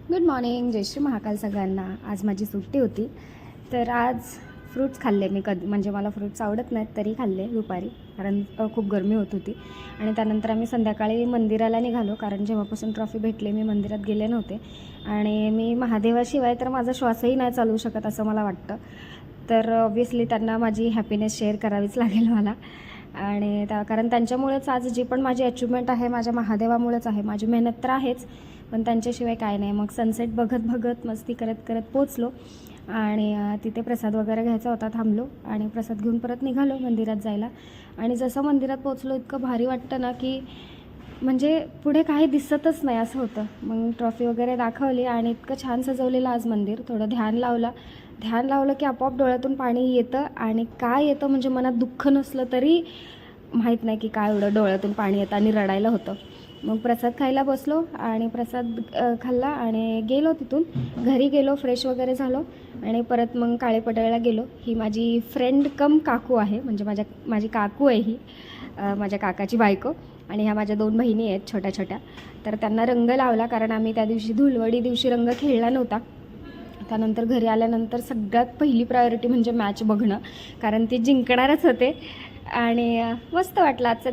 Good morning, जय श्री महाकाल सगळ्यांना. आज माझी सुट्टी होती, तर आज फ्रूट्स खाल्ले मी. म्हणजे मला फ्रूट्स आवडत नाहीत तरी खाल्ले दुपारी, कारण खूप गरमी होत होती. आणि त्यानंतर आम्ही संध्याकाळी मंदिराला निघालो, कारण जेव्हापासून ट्रॉफी भेटली मी मंदिरात गेले नव्हते. आणि मी महादेवाशिवाय तर माझा श्वासही नाही चालू शकत असं मला वाटतं. तर ऑब्व्हियसली त्यांना माझी हॅपीनेस शेअर करावीच लागेल मला. आणि कारण त्यांच्यामुळेच आज जी पण माझी अचिव्हमेंट आहे माझ्या महादेवामुळेच आहे. माझी मेहनत तर आहेच, पण त्यांच्याशिवाय काय नाही. मग सनसेट बघत बघत मस्ती करत करत पोचलो आणि तिथे प्रसाद वगैरे घ्यायचा होता, थांबलो आणि प्रसाद घेऊन परत निघालो मंदिरात जायला. आणि जसं मंदिरात पोचलो इतकं भारी वाटतं ना, की म्हणजे पुढे काही दिसतच नाही असं होतं. मग ट्रॉफी वगैरे दाखवली आणि इतकं छान सजवलेलं आज मंदिर. थोडं ध्यान लावलं की आपोआप डोळ्यातून पाणी येतं. आणि काय येतं म्हणजे मनात दुःख नसलं तरी माहीत नाही की काय एवढं डोळ्यातून पाणी येतं आणि रडायला होतं. मग प्रसाद खायला बसलो आणि प्रसाद खाल्ला आणि गेलो. तिथून घरी गेलो, फ्रेश वगैरे झालो आणि परत मग काळे पटळला गेलो. ही माझी फ्रेंड कम काकू आहे, म्हणजे माझी काकू आहे ही, माझ्या काकाची बायको. आणि ह्या माझ्या 2 बहिणी आहेत छोट्या छोट्या. तर त्यांना रंग लावला, कारण आम्ही त्या दिवशी धुलवडी दिवशी रंग खेळला नव्हता. त्यानंतर घरी आल्यानंतर सगळ्यात पहिली प्रायोरिटी म्हणजे मॅच बघणं, कारण ते जिंकणारच होते. आणि मस्त वाटलं आजचा